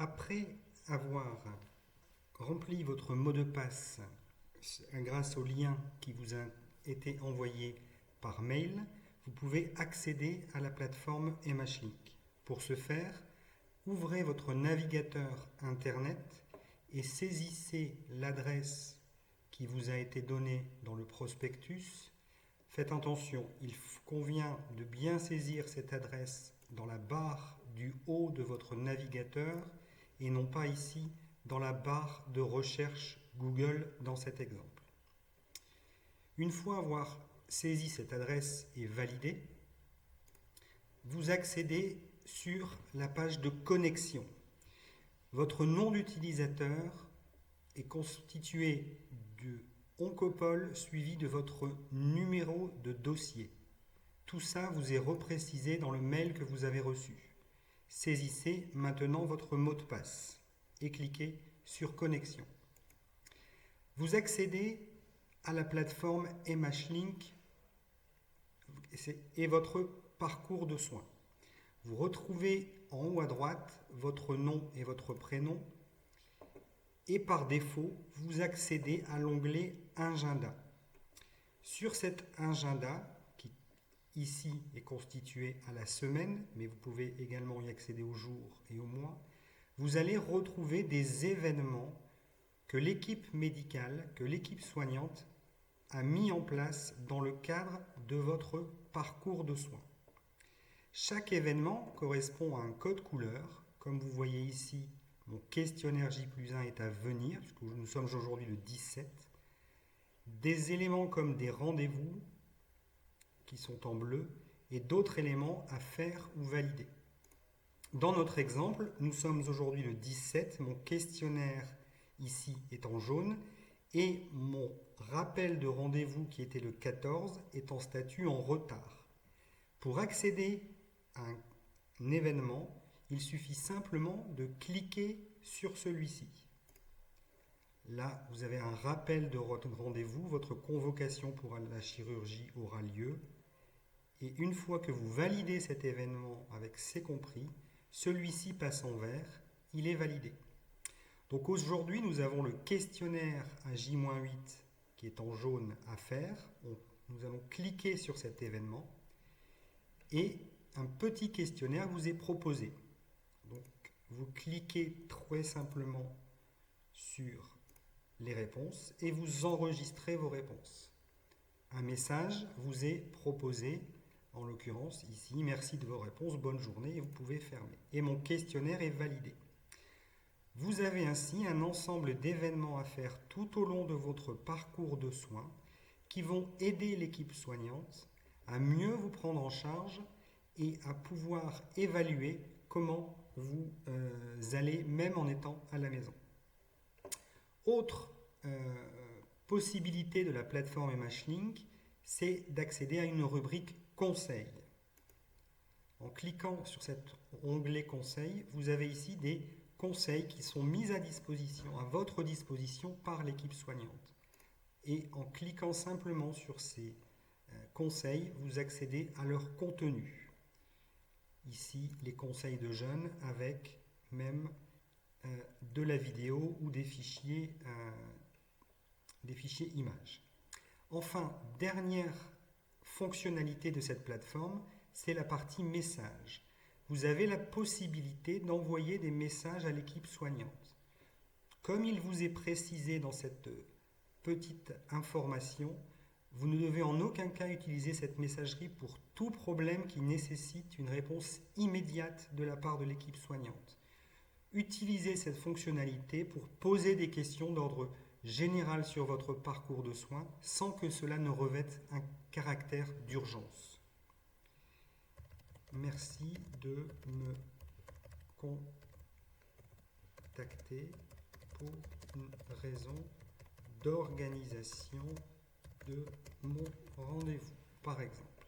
Après avoir rempli votre mot de passe grâce au lien qui vous a été envoyé par mail, vous pouvez accéder à la plateforme MHLink. Pour ce faire, ouvrez votre navigateur Internet et saisissez l'adresse qui vous a été donnée dans le prospectus. Faites attention, il convient de bien saisir cette adresse dans la barre du haut de votre navigateur et non pas ici dans la barre de recherche Google dans cet exemple. Une fois avoir saisi cette adresse et validé, vous accédez sur la page de connexion. Votre nom d'utilisateur est constitué de Oncopole suivi de votre numéro de dossier. Tout ça vous est reprécisé dans le mail que vous avez reçu. Saisissez maintenant votre mot de passe et cliquez sur Connexion. Vous accédez à la plateforme MHLink et votre parcours de soins. Vous retrouvez en haut à droite votre nom et votre prénom et par défaut, vous accédez à l'onglet Agenda. Sur cet agenda, qui ici est constitué à la semaine, mais vous pouvez également y accéder au jour et au mois, vous allez retrouver des événements que l'équipe médicale, que l'équipe soignante a mis en place dans le cadre de votre parcours de soins. Chaque événement correspond à un code couleur. Comme vous voyez ici, mon questionnaire J+1 est à venir, puisque nous sommes aujourd'hui le 17. Des éléments comme des rendez-vous qui sont en bleu et d'autres éléments à faire ou valider. Dans notre exemple, nous sommes aujourd'hui le 17, mon questionnaire ici est en jaune et mon rappel de rendez-vous qui était le 14 est en statut en retard. Pour accéder à un événement, il suffit simplement de cliquer sur celui-ci. Là, vous avez un rappel de rendez-vous, votre convocation pour la chirurgie aura lieu. Et une fois que vous validez cet événement avec c'est compris, celui-ci passe en vert, il est validé. Donc aujourd'hui, nous avons le questionnaire à J-8 qui est en jaune à faire. Nous allons cliquer sur cet événement et un petit questionnaire vous est proposé. Donc vous cliquez très simplement sur les réponses et vous enregistrez vos réponses. Un message vous est proposé, en l'occurrence ici, merci de vos réponses, bonne journée, et vous pouvez fermer. Et mon questionnaire est validé. Vous avez ainsi un ensemble d'événements à faire tout au long de votre parcours de soins qui vont aider l'équipe soignante à mieux vous prendre en charge et à pouvoir évaluer comment vous allez même en étant à la maison. Autre possibilité de la plateforme MHLink, c'est d'accéder à une rubrique Conseils. En cliquant sur cet onglet Conseils, vous avez ici des conseils qui sont mis à disposition, à votre disposition par l'équipe soignante. Et en cliquant simplement sur ces conseils, vous accédez à leur contenu. Ici, les conseils de jeunes avec même de la vidéo ou des fichiers images. Enfin, dernière fonctionnalité de cette plateforme, c'est la partie messages. Vous avez la possibilité d'envoyer des messages à l'équipe soignante. Comme il vous est précisé dans cette petite information, vous ne devez en aucun cas utiliser cette messagerie pour tout problème qui nécessite une réponse immédiate de la part de l'équipe soignante. Utilisez cette fonctionnalité pour poser des questions d'ordre général sur votre parcours de soins sans que cela ne revête un caractère d'urgence. Merci de me contacter pour une raison d'organisation de mon rendez-vous, par exemple.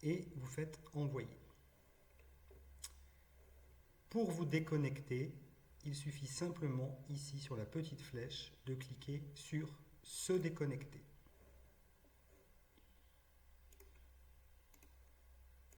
Et vous faites envoyer. Pour vous déconnecter, il suffit simplement ici sur la petite flèche de cliquer sur se déconnecter.